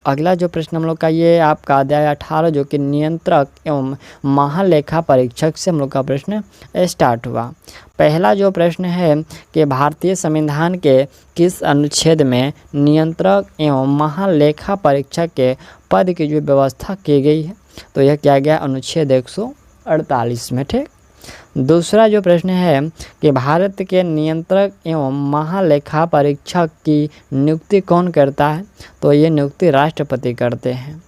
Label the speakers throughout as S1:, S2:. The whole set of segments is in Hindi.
S1: अगला जो प्रश्न हम लोग का ये आपका अध्याय 18 जो कि नियंत्रक एवं महालेखा परीक्षक से हम लोग का प्रश्न स्टार्ट हुआ। पहला जो प्रश्न है कि भारतीय संविधान के किस अनुच्छेद में नियंत्रक एवं महालेखा परीक्षक के पद की जो व्यवस्था की गई है, तो यह क्या गया अनुच्छेद 148 में। ठीक। दूसरा जो प्रश्न है कि भारत के नियंत्रक एवं महालेखा परीक्षक की नियुक्ति कौन करता है, तो ये नियुक्ति राष्ट्रपति करते हैं।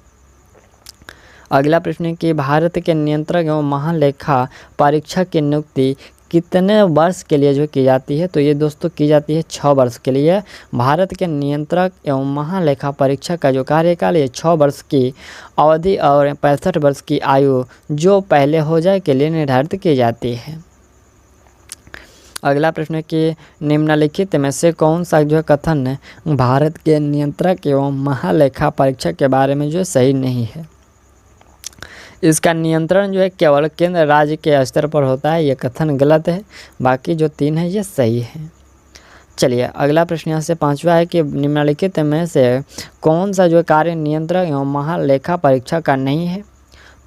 S1: अगला प्रश्न है कि भारत के नियंत्रक एवं महालेखा परीक्षक की नियुक्ति कितने वर्ष के लिए जो की जाती है, तो ये दोस्तों की जाती है 6 वर्ष के लिए। भारत के नियंत्रक एवं महालेखा परीक्षक का जो कार्यकाल है 6 वर्ष की अवधि और 65 वर्ष की आयु जो पहले हो जाए के लिए निर्धारित की जाती है। अगला प्रश्न है कि निम्नलिखित में से कौन सा जो कथन भारत के नियंत्रक एवं महालेखा परीक्षक के बारे में जो सही नहीं है। इसका नियंत्रण जो है केवल केंद्र राज्य के स्तर पर होता है, ये कथन गलत है। बाकी जो 3 है ये सही है। चलिए अगला प्रश्न यहाँ से 5वां है कि निम्नलिखित में से कौन सा जो कार्य नियंत्रक एवं महालेखा परीक्षक का नहीं है,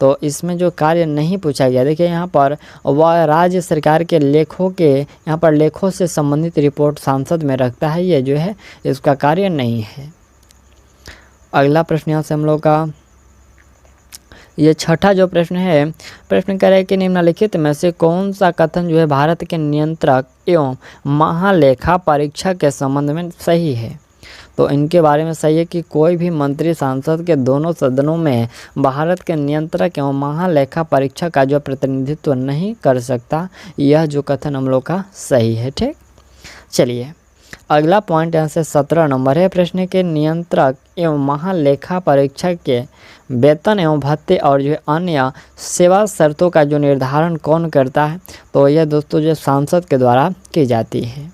S1: तो इसमें जो कार्य नहीं पूछा गया, देखिए यहाँ पर वह राज्य सरकार के यहाँ पर लेखों से संबंधित रिपोर्ट सांसद में रखता है, ये जो है इसका कार्य नहीं है। अगला प्रश्न यहाँ से हम लोग का ये 6ठा जो प्रश्न है, प्रश्न कह रहा है कि निम्नलिखित में से कौन सा कथन जो है भारत के नियंत्रक एवं महालेखा परीक्षक के संबंध में सही है, तो इनके बारे में सही है कि कोई भी मंत्री सांसद के दोनों सदनों में भारत के नियंत्रक एवं महालेखा परीक्षक का जो प्रतिनिधित्व नहीं कर सकता, यह जो कथन हम लोग का सही है। ठीक। चलिए अगला पॉइंट यहाँ से 17 नंबर है। प्रश्न के नियंत्रक एवं महालेखा परीक्षक के वेतन एवं भत्ते और जो अन्य सेवा शर्तों का जो निर्धारण कौन करता है, तो यह दोस्तों जो सांसद के द्वारा की जाती है।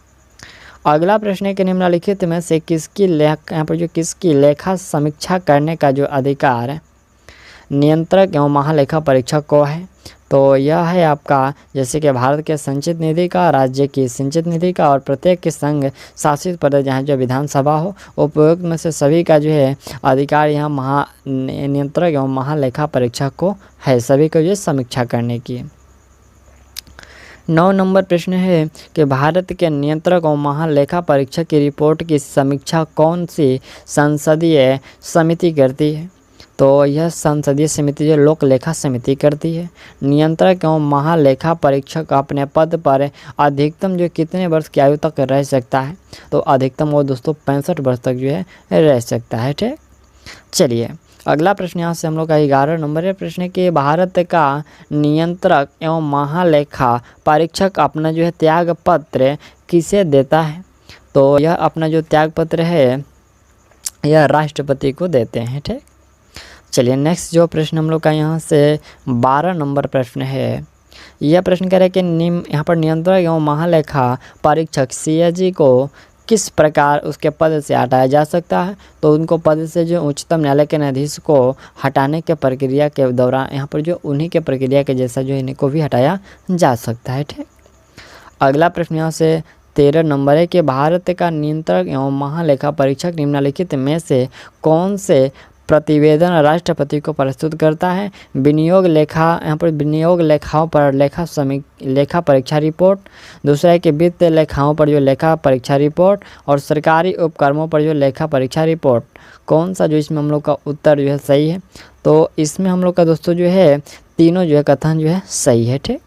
S1: अगला प्रश्न है कि निम्नलिखित में से किसकी लेखा समीक्षा करने का जो अधिकार है नियंत्रक एवं महालेखा परीक्षक को है, तो यह है आपका जैसे कि भारत के संचित निधि का, राज्य की संचित निधि का और प्रत्येक के संघ शासित प्रदेश जहाँ जो विधानसभा हो, उपयुक्त में से सभी का जो है अधिकार यहाँ नियंत्रक एवं महालेखा परीक्षक को है, सभी को जो समीक्षा करने की। 9 नंबर प्रश्न है कि भारत के नियंत्रक और महालेखा परीक्षक की रिपोर्ट की समीक्षा कौन सी संसदीय समिति करती है, तो यह संसदीय समिति जो लोक लेखा समिति करती है। नियंत्रक एवं महालेखा परीक्षक अपने पद पर अधिकतम जो कितने वर्ष की आयु तक रह सकता है, तो अधिकतम वो दोस्तों 65 वर्ष तक जो है रह सकता है। ठीक। चलिए अगला प्रश्न यहाँ से हम लोग का 11 नंबर है। प्रश्न कि भारत का नियंत्रक एवं महालेखा परीक्षक अपना जो है त्याग पत्र किसे देता है, तो यह अपना जो त्याग पत्र है यह राष्ट्रपति को देते हैं। ठीक। चलिए नेक्स्ट जो प्रश्न हम लोग का यहाँ से 12 नंबर प्रश्न है। यह प्रश्न कह रहा है कि यहाँ पर नियंत्रक एवं महालेखा परीक्षक CAG को किस प्रकार उसके पद से हटाया जा सकता है, तो उनको पद से जो उच्चतम न्यायालय के न्यायाधीश को हटाने के प्रक्रिया के दौरान यहाँ पर जो उन्हीं के प्रक्रिया के जैसा जो इनको भी हटाया जा सकता है। ठीक। अगला प्रश्न यहाँ से 13 नंबर है कि भारत का नियंत्रक एवं महालेखा परीक्षक निम्नलिखित में से कौन से प्रतिवेदन राष्ट्रपति को प्रस्तुत करता है। विनियोग लेखा, यहाँ पर विनियोग लेखाओं पर लेखा परीक्षा रिपोर्ट, दूसरा है कि वित्तीय लेखाओं पर जो लेखा परीक्षा रिपोर्ट और सरकारी उपक्रमों पर जो लेखा परीक्षा रिपोर्ट, कौन सा जो इसमें हम लोग का उत्तर जो है सही है, तो इसमें हम लोग का दोस्तों जो है तीनों जो है कथन जो है सही है। ठीक।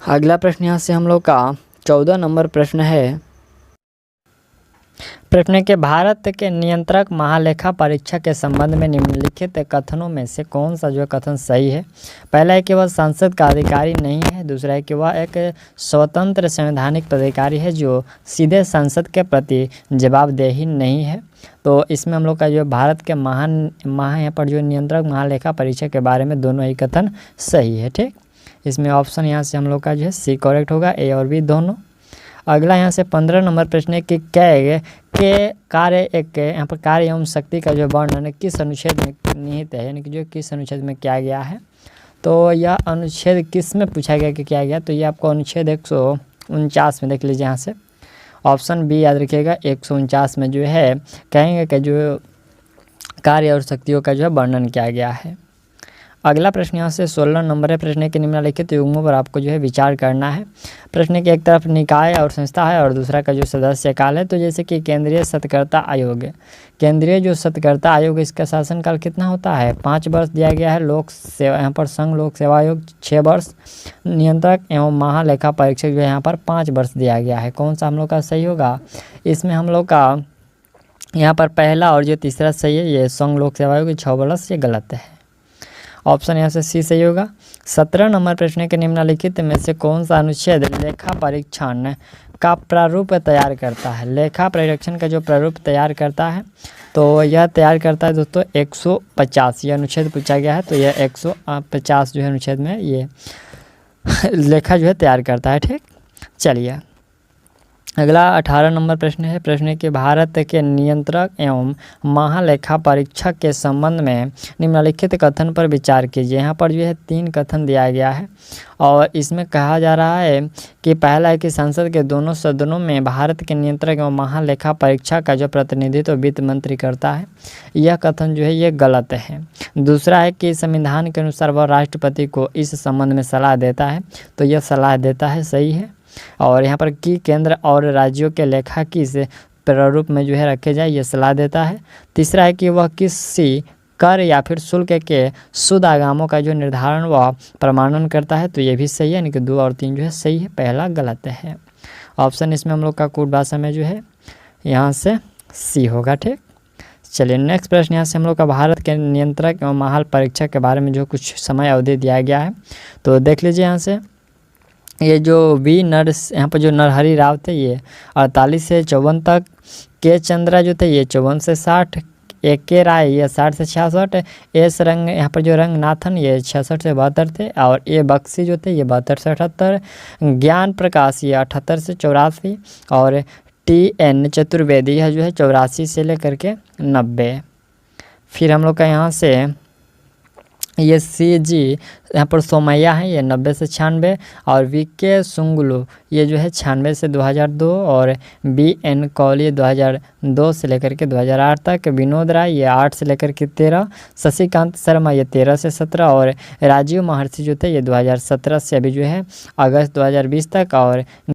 S1: अगला प्रश्न यहाँ से हम लोग का 14 नंबर प्रश्न है। प्रश्न के भारत के नियंत्रक महालेखा परीक्षक के संबंध में निम्नलिखित कथनों में से कौन सा जो कथन सही है। पहला है कि वह संसद का अधिकारी नहीं है, दूसरा है कि वह एक स्वतंत्र संवैधानिक पदाधिकारी है जो सीधे संसद के प्रति जवाबदेही नहीं है, तो इसमें हम लोग का जो भारत के यहाँ पर जो नियंत्रक महालेखा परीक्षक के बारे में दोनों ही कथन सही है। ठीक। इसमें ऑप्शन यहाँ से हम लोग का जो है C करेक्ट होगा, A और B दोनों। अगला यहाँ से 15 नंबर प्रश्न है कि के कार्य यहाँ पर कार्य एवं शक्ति का जो वर्णन किस अनुच्छेद में निहित है, यानी कि जो किस अनुच्छेद में किया गया है, तो यह अनुच्छेद किस में पूछा गया कि क्या गया, तो ये आपको अनुच्छेद 149 में देख लीजिए। यहाँ से ऑप्शन B याद रखिएगा, 149 में जो है कहेंगे कि जो कार्य और शक्तियों का जो है वर्णन किया गया है। अगला प्रश्न यहाँ से 16 नंबर है। प्रश्न के निम्नलिखित युग्मों पर आपको जो है विचार करना है। प्रश्न के एक तरफ निकाय और संस्था है और दूसरा का जो सदस्य काल है। तो जैसे कि केंद्रीय सत्कर्ता आयोग, केंद्रीय जो सत्कर्ता आयोग इसका शासनकाल कितना होता है, 5 वर्ष दिया गया है। लोक सेवा यहाँ पर संघ लोक सेवा आयोग 6 वर्ष, नियंत्रक एवं महालेखा परीक्षक जो है यहाँ पर 5 वर्ष दिया गया है। कौन सा हम लोग का सही होगा, इसमें हम लोग का यहाँ पर पहला और जो तीसरा सही है, ये संघ लोक सेवा आयोग 6 वर्ष, ये गलत है। ऑप्शन यहाँ से सी सही होगा। 17 नंबर प्रश्न के निम्नलिखित में से कौन सा अनुच्छेद लेखा परीक्षण का प्रारूप तैयार करता है। लेखा परीक्षण का जो प्रारूप तैयार करता है, तो यह तैयार करता है दोस्तों 150, ये अनुच्छेद पूछा गया है। तो यह 150 जो है अनुच्छेद में ये लेखा जो है तैयार करता है। ठीक, चलिए अगला 18 नंबर प्रश्न है। प्रश्न के भारत के नियंत्रक एवं महालेखा परीक्षक के संबंध में निम्नलिखित कथन पर विचार कीजिए। यहाँ पर जो है 3 कथन दिया गया है और इसमें कहा जा रहा है कि पहला है कि संसद के दोनों सदनों में भारत के नियंत्रक एवं महालेखा परीक्षक का जो प्रतिनिधित्व वित्त मंत्री करता है, यह कथन जो है ये गलत है। दूसरा है कि संविधान के अनुसार वह राष्ट्रपति को इस संबंध में सलाह देता है, तो यह सलाह देता है, सही है। और यहाँ पर कि केंद्र और राज्यों के लेखा किस प्रारूप में जो है रखे जाए, ये सलाह देता है। तीसरा है कि वह किसी कर या फिर शुल्क के शुद्ध आगामों का जो निर्धारण व प्रमाणन करता है, तो ये भी सही है, यानी कि 2 और 3 जो है सही है, पहला गलत है। ऑप्शन इसमें हम लोग का कूट भाषा में जो है यहाँ से सी होगा। ठीक, चलिए नेक्स्ट प्रश्न यहाँ से हम लोग का भारत के नियंत्रक एवं महाल परीक्षक के बारे में जो कुछ समय अवधि दिया गया है, तो देख लीजिए। यहाँ से ये जो यहाँ पर जो नरहरि राव थे, ये 48 से 54 तक, के चंद्रा जो थे ये 54 से 60, ए के राय ये 60 से 66, एस रंग यहाँ पर जो रंगनाथन ये 66 से 72 थे, और ए बख्शी जो थे ये 72 से 78, ज्ञान प्रकाश ये 78 से 84, और टी एन चतुर्वेदी यह जो है 84 से लेकर के 90। फिर हम लोग का यहाँ से ये सी जी यहाँ पर सोमैया है, ये 90 से 96, और वी के सुंगलू ये जो है 96 से 2002, और बी एन कौल ये 2002 से लेकर के 2008 तक, विनोद राय ये 8 से लेकर के 13, शशिकांत शर्मा ये 13 से 17, और राजीव महर्षि जो थे ये 2017 से अभी जो है अगस्त 2020 तक, और